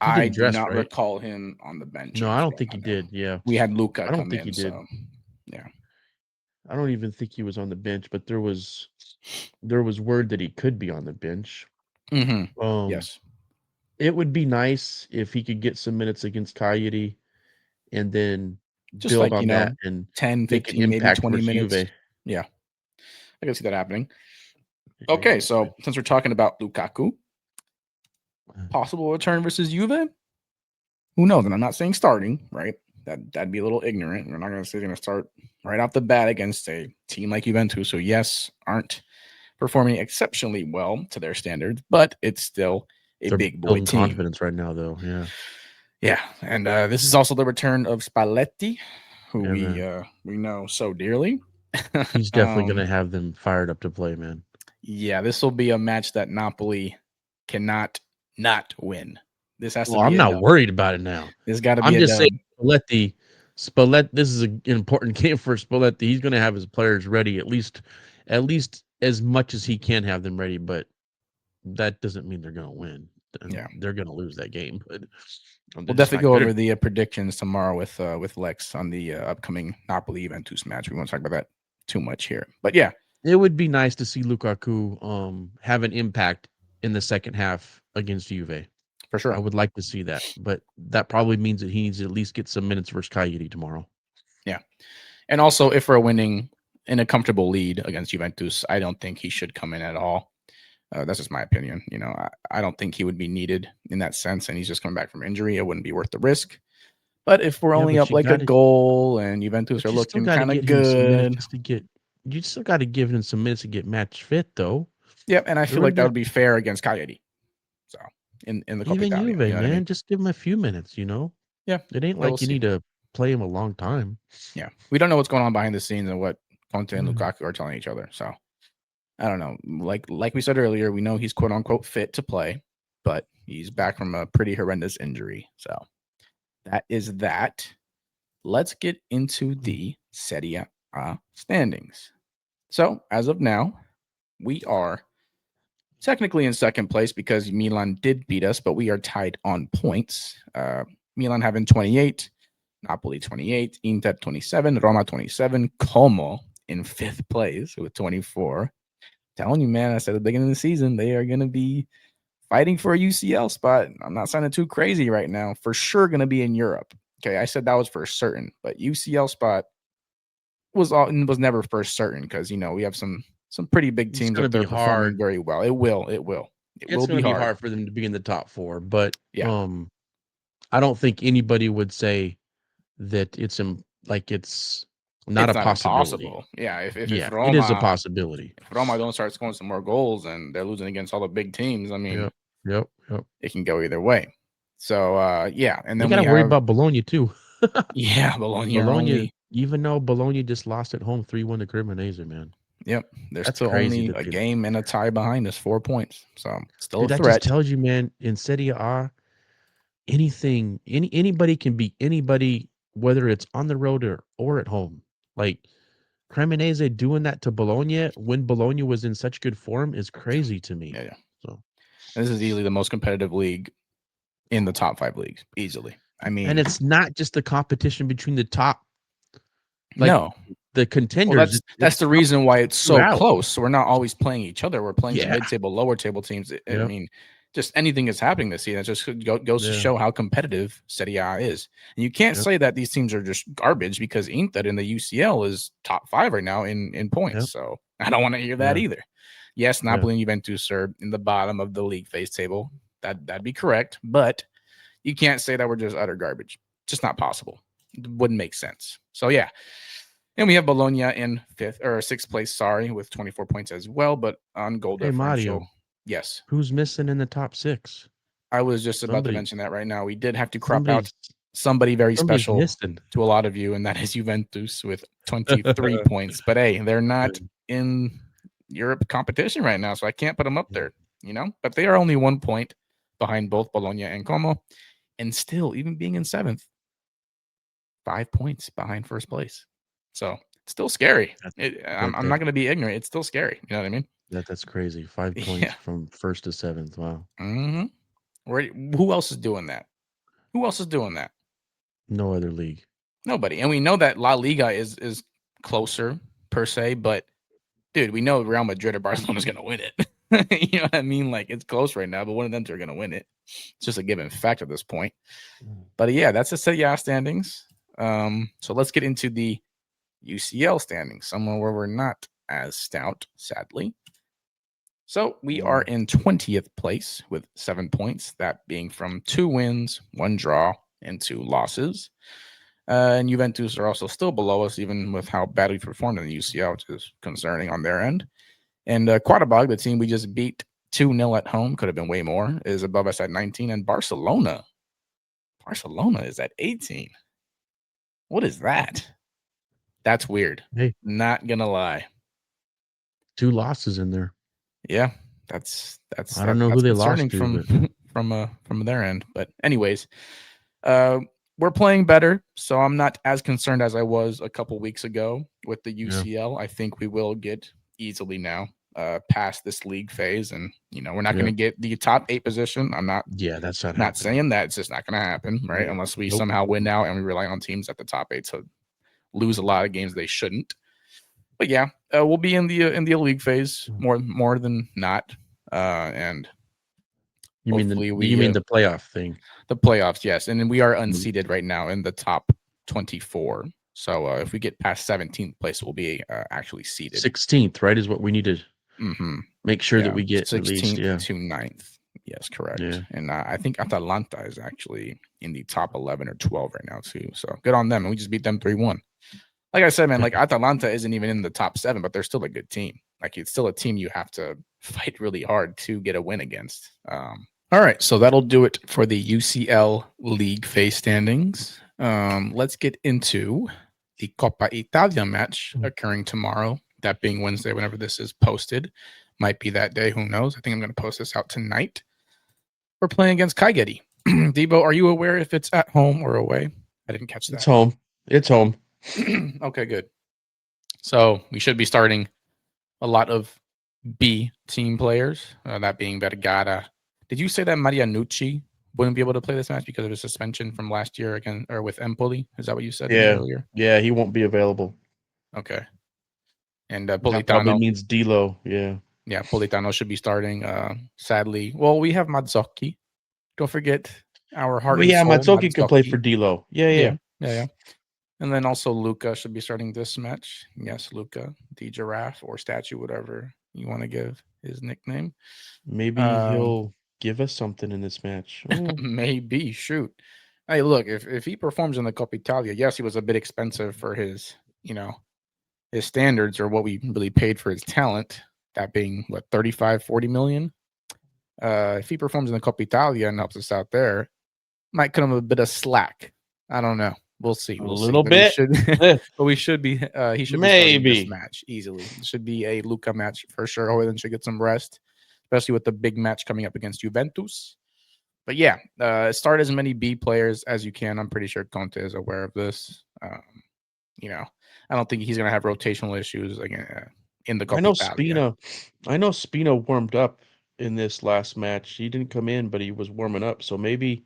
He I didn't do dress, not right? recall him on the bench. No, in I don't think he Roma, no. did. Yeah, We had Luca I don't come think in, he did. so yeah. I don't even think he was on the bench, but there was word that he could be on the bench. Yes. It would be nice if he could get some minutes against Cagliari and then Just build like, on that and 10, make an 15, maybe impact 20 versus minutes. Juve. Yeah. I can see that happening. Okay, so since we're talking about Lukaku, possible return versus Juve? Who knows? And I'm not saying starting, right? That'd be a little ignorant. We're not going to say he's going to start right off the bat against a team like Juventus, who, yes, aren't performing exceptionally well to their standards, but it's still a big boy building team. confidence right now, though. Yeah. Yeah, and this is also the return of Spalletti, who Yeah, we know so dearly. He's definitely going to have them fired up to play, man. Yeah, this will be a match that Napoli cannot not win. This has to be. I'm not worried about it now. There's got to be. I'm just saying, Spalletti. This is an important game for Spalletti. He's going to have his players ready at least as much as he can have them ready. But that doesn't mean they're going to win. Yeah, they're going to lose that game. But we'll definitely go over the predictions tomorrow with Lex on the upcoming Napoli Juventus match. We won't talk about that too much here, but yeah, it would be nice to see Lukaku have an impact in the second half against Juve. For sure. I would like to see that, but that probably means that he needs to at least get some minutes versus Cagliari tomorrow. Yeah, and also if we're winning in a comfortable lead against Juventus, I don't think he should come in at all. That's just my opinion. I don't think he would be needed in that sense, and he's just coming back from injury. It wouldn't be worth the risk. But if we're only up like a goal and Juventus are looking kind of good, you still got to give him some minutes to get match fit, though. Yep, and I feel like that would be fair against Cagliari. So in the Coppa Italia, Juve, man, I mean? Just give him a few minutes. Yeah, it ain't like you need to play him a long time. Yeah, we don't know what's going on behind the scenes and what Conte and Lukaku are telling each other. So I don't know. Like we said earlier, we know he's quote unquote fit to play, but he's back from a pretty horrendous injury. So that is that. Let's get into the Serie A standings. So as of now, we are technically in second place because Milan did beat us, but we are tied on points. Milan having 28, Napoli 28, Inter 27, Roma 27, Como in fifth place with 24. Telling you, man, I said at the beginning of the season, they are going to be fighting for a UCL spot. I'm not sounding too crazy right now. For sure going to be in Europe. Okay, I said that was for certain, but UCL spot was never for certain because, we have some pretty big teams that they're performing very well. It will It's going to be hard for them to be in the top four, but yeah. I don't think anybody would say that it's not a possibility. Yeah, if Roma, it is a possibility. If Roma don't start scoring some more goals and they're losing against all the big teams, I mean, Yep. It can go either way. So yeah, and You then got we to worry have about Bologna too. Bologna are Bologna, only even though Bologna just lost at home 3-1 to Cremonese, man. they're That's still crazy only that a they, game and a tie behind us, 4 points. So still dude, a that just threat. tells you, man, in Serie A, anybody can beat anybody, whether it's on the road or at home. Like Cremonese doing that to Bologna when Bologna was in such good form is crazy to me. Yeah. So, This is easily the most competitive league in the top 5 leagues, easily. I mean, and it's not just the competition between the top, like no. the Well, contenders. that's the reason why it's so throughout. close. We're not always playing each other. We're playing the Yeah. mid-table, lower table teams. I Yep. mean, just anything is happening this season. It just goes to Yeah. show how competitive Serie A is. And you can't Yep. say that these teams are just garbage because Inter in the UCL is top 5 right now in points. Yep. So I don't want to hear that Yeah. either. Yes, Yeah. Napoli and Juventus are in the bottom of the league phase table. That'd be correct, but you can't say that we're just utter garbage. Just not possible. It wouldn't make sense. So yeah. And we have Bologna in 6th place, with 24 points as well, but on goal Hey, differential. Mario, Yes. who's missing in the top 6? I was just about to Somebody- mention that right now. We did have to crop out somebody somebody's very special missing. to a lot of you, and that is Juventus with 23 points. But hey, they're not in Europe competition right now, so I can't put them up there, But they are only 1 point behind both Bologna and Como, and still, even being in 7th, 5 points behind first place. So it's still scary. I'm not going to be ignorant. It's still scary. You know what I mean? That's crazy. 5 Yeah. points from 1st to 7th. Wow. Mm-hmm. Who else is doing that? No other league. Nobody. And we know that La Liga is closer per se, but dude, we know Real Madrid or Barcelona is going to win it. You know what I mean? Like it's close right now, but one of them two are going to win it. It's just a given fact at this point. But yeah, that's the Serie A standings. So let's get into the UCL standings, somewhere where we're not as stout, sadly. So we are in 20th place with 7 points, that being from 2 wins, 1 draw, and 2 losses. And Juventus are also still below us, even with how bad we performed in the UCL, which is concerning on their end. And Quartabag, the team we just beat 2-0 at home, could have been way more, is above us at 19. And Barcelona is at 18. What is that? That's weird. Hey, not gonna lie. 2 losses in there. Yeah, that's I don't know who they lost concerning to, from their end. But anyways, we're playing better, so I'm not as concerned as I was a couple weeks ago with the UCL. Yeah. I think we will get easily now past this league phase, and we're not going to get the top 8 position. I'm not. Yeah, that's not saying that. It's just not going to happen, right? Yeah. Unless we somehow win out and we rely on teams at the top 8 to lose a lot of games they shouldn't. But yeah, we'll be in the league phase more than not, and you mean the playoff thing? The playoffs, yes, and then we are unseeded right now in the top 24. So if we get past 17th place, we'll be actually seeded. 16th, right, is what we need to make sure that we get 16th at least, to 9th. Yes, correct. Yeah. And I think Atalanta is actually in the top 11 or 12 right now too. So good on them. And we just beat them 3-1. Like I said, man, like Atalanta isn't even in the top 7, but they're still a good team. Like it's still a team you have to fight really hard to get a win against. All right, so that'll do it for the UCL league phase standings. Let's get into the Coppa Italia match occurring tomorrow. That being Wednesday, whenever this is posted. Might be that day, who knows? I think I'm going to post this out tonight. We're playing against Kaigeri. Debo, are you aware if it's at home or away? I didn't catch that. It's home. Okay, good. So we should be starting a lot of B team players, that being Vergara. Did you say that Marianucci wouldn't be able to play this match because of his suspension from last year again, or with Empoli? Is that what you said earlier? Yeah, he won't be available. Okay. And That Politano probably means D'Lo. Yeah. Yeah, Politano should be starting. Sadly, well, we have Mazzocchi. Don't forget our heart. Well, yeah, Mazzocchi can play for D'Lo. Yeah. And then also Luca should be starting this match. Yes, Luca, the giraffe or statue, whatever you want to give his nickname. Maybe he'll give us something in this match. Maybe. Shoot. Hey, look, if he performs in the Coppa Italia, yes, he was a bit expensive for his, his standards or what we really paid for his talent. That being what, 35, 40 million. If he performs in the Coppa Italia and helps us out there, might cut him a bit of slack. I don't know. We'll see. A We'll little see. bit? But we should be. He should be starting this Maybe. match easily. It should be a Luca match for sure. Hoyland should get some rest, especially with the big match coming up against Juventus. But yeah, start as many B players as you can. I'm pretty sure Conte is aware of this. You know, I don't think he's gonna have rotational issues again in the I know Coppa Italia. Spina warmed up in this last match. He didn't come in, but he was warming up. So maybe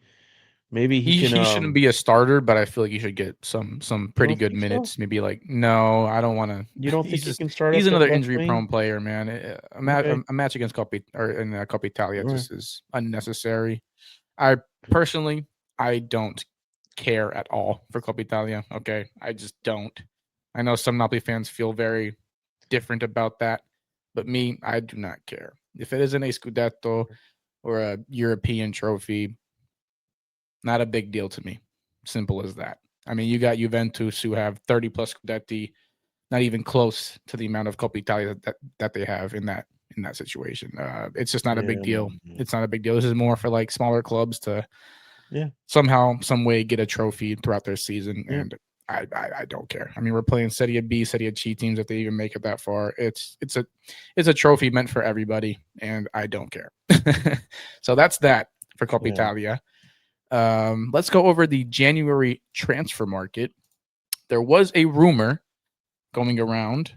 he He can shouldn't be a starter, but I feel like he should get some You pretty don't good think so? minutes. Maybe like no, I don't want to. You don't think he can start He's up at another left injury wing? prone player, man. Okay. A match against Coppa or in Coppa Italia Right. just is unnecessary. I personally don't care at all for Coppa Italia. Okay, I just don't. I know some Napoli fans feel very different about that, but me, I do not care. If it isn't a Scudetto or a European trophy, not a big deal to me. Simple as that. I mean, you got Juventus who have 30 plus Scudetti, not even close to the amount of Coppa Italia that they have in that situation. It's just not a big deal. It's not a big deal. This is more for like smaller clubs to somehow, some way get a trophy throughout their season. Yeah. And I don't care. I mean, we're playing Serie B, Serie C teams if they even make it that far. It's a trophy meant for everybody, and I don't care. So that's that for Coppa Yeah. Italia. Let's go over the January transfer market. There was a rumor going around.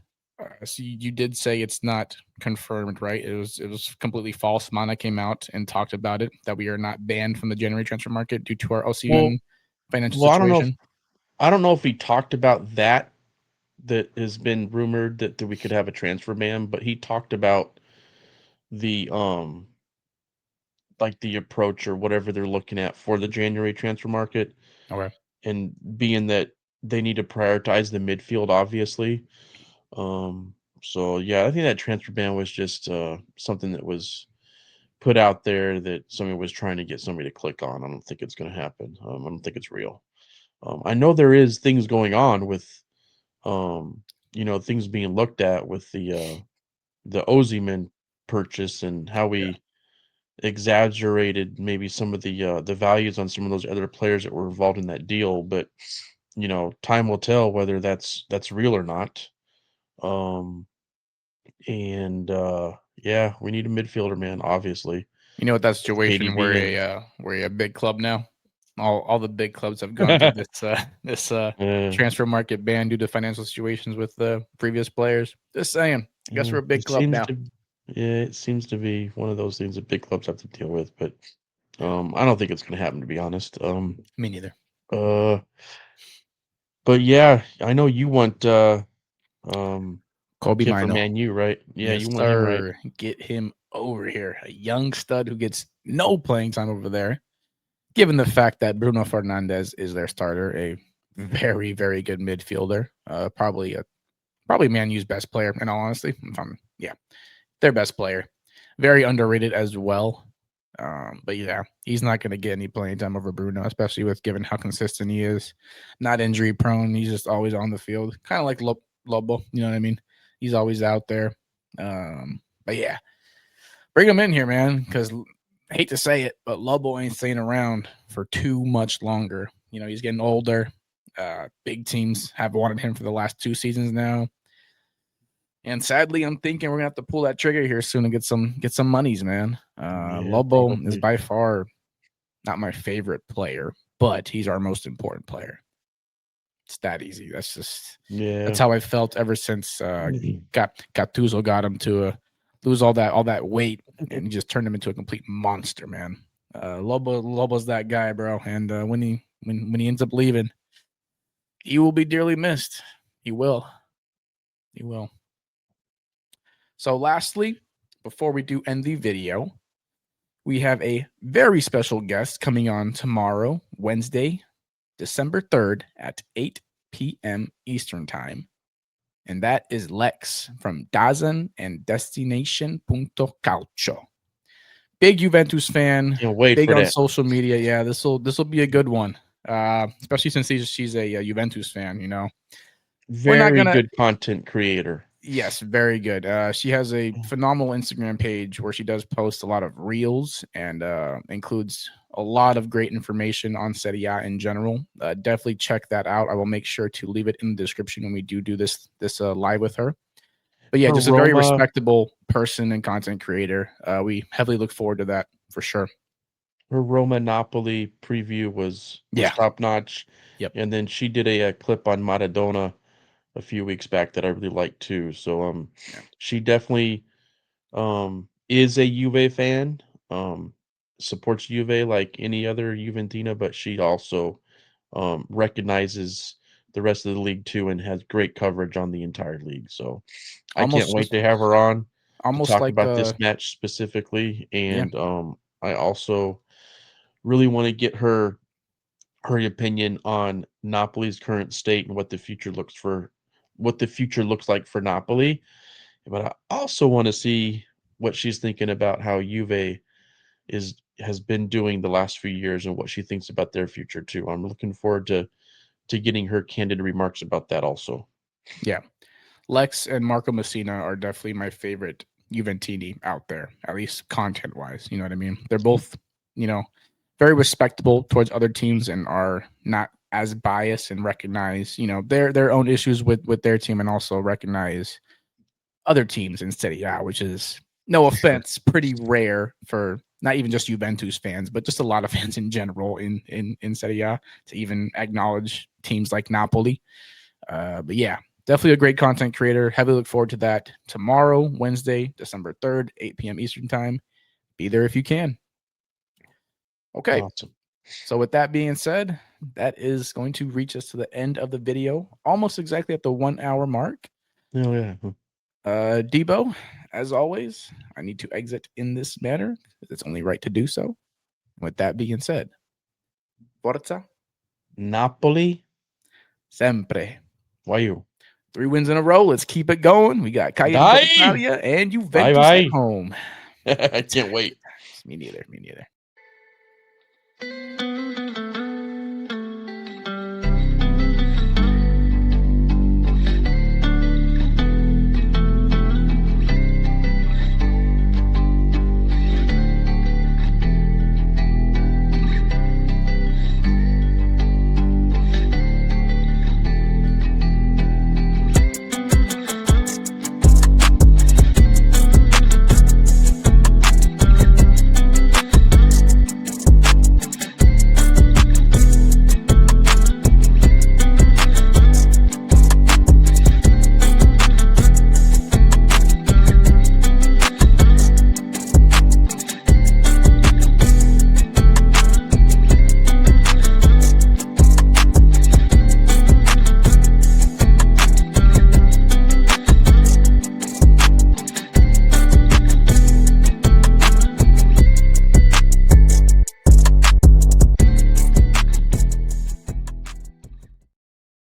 So you did say it's not confirmed, right? It was completely false. Mana came out and talked about it, that we are not banned from the January transfer market due to our Osimhen financial Well, situation. I don't know if he talked about that has been rumored that we could have a transfer ban, but he talked about the like the approach or whatever they're looking at for the January transfer market, Okay. and being that they need to prioritize the midfield, obviously. So yeah, I think that transfer ban was just something that was put out there that somebody was trying to get somebody to click on. I don't think it's going to happen. I don't think it's real. I know there is things going on with, things being looked at with the Ozyman purchase and how we exaggerated maybe some of the values on some of those other players that were involved in that deal. But time will tell whether that's real or not. And yeah, we need a midfielder, man. Obviously, You know what that situation KDB and we're a big club now. All the big clubs have gone through this transfer market ban due to financial situations with the previous players. Just saying. I guess we're a big it club seems now. it seems to be one of those things that big clubs have to deal with. But I don't think it's going to happen, to be honest. Me neither. But yeah, I know you want Kobe kid from Mino. Man U, right? Yeah, Yes, you want him, right? sir. Get him over here. A young stud who gets no playing time over there. Given the fact that Bruno Fernandes is their starter, a very, very good midfielder. Probably Man U's best player, in all honesty. Their best player. Very underrated as well. But yeah, he's not going to get any playing time over Bruno, especially with given how consistent he is. Not injury prone. He's just always on the field. Kind of like Lobo, you know what I mean? He's always out there. But yeah, bring him in here, man, because I hate to say it, but Lobo ain't staying around for too much longer. You know, he's getting older. Big teams have wanted him for the last 2 seasons now. And sadly, I'm thinking we're gonna have to pull that trigger here soon and get some monies, man. Lobo is probably. by far not my favorite player, but he's our most important player. It's that easy. That's how I felt ever since Gattuso got him to lose all that weight, and he just turned him into a complete monster, man. Lobo's that guy, bro. And when he ends up leaving, he will be dearly missed. He will. So lastly, before we do end the video, we have a very special guest coming on tomorrow, Wednesday, December 3rd at 8 p.m. Eastern Time. And that is Lex from Dazen and Destination.Calcio. Big Juventus fan. Can't wait big for on that. social media. Yeah, this will be a good one. Especially since she's a Juventus fan, you know. Very good content creator. Yes, very good. She has a phenomenal Instagram page where she does post a lot of reels and includes a lot of great information on Serie A in general. Definitely check that out. I will make sure to leave it in the description when we do this live with her. But yeah, Her just a very Roma- respectable person and content creator. We heavily look forward to that for sure. Her Roma Napoli preview was Yeah. top notch. Yep. And then she did a clip on Maradona a few weeks back that I really liked too. So Yeah. she definitely is a Juve fan. Supports Juve like any other Juventina, but she also recognizes the rest of the league too and has great coverage on the entire league. So I can't Almost wait to have her on to almost talk like about this match specifically. And I also really want to get her opinion on Napoli's current state and what the future looks like for Napoli. But I also want to see what she's thinking about how Juve has been doing the last few years and what she thinks about their future too. I'm looking forward to getting her candid remarks about that also. Yeah. Lex and Marco Messina are definitely my favorite Juventini out there, at least content wise. You know what I mean? They're both, very respectable towards other teams and are not as biased and recognize, their own issues with their team and also recognize other teams in Serie A, which is no offense, pretty rare for not even just Juventus fans, but just a lot of fans in general in Serie A to even acknowledge teams like Napoli. But yeah, definitely a great content creator. Heavily look forward to that tomorrow, Wednesday, December 3rd, 8 p.m. Eastern time. Be there if you can. Okay. Awesome. So with that being said, that is going to reach us to the end of the video, almost exactly at the 1 hour mark. Oh yeah. Debo, as always, I need to exit in this manner. It's only right to do so. With that being said, Forza Napoli. sempre. Why you? 3 wins in a row. Let's keep it going. We got Coppa Dai! Italia and Juventus Bye-bye. at home. I can't wait. Me neither.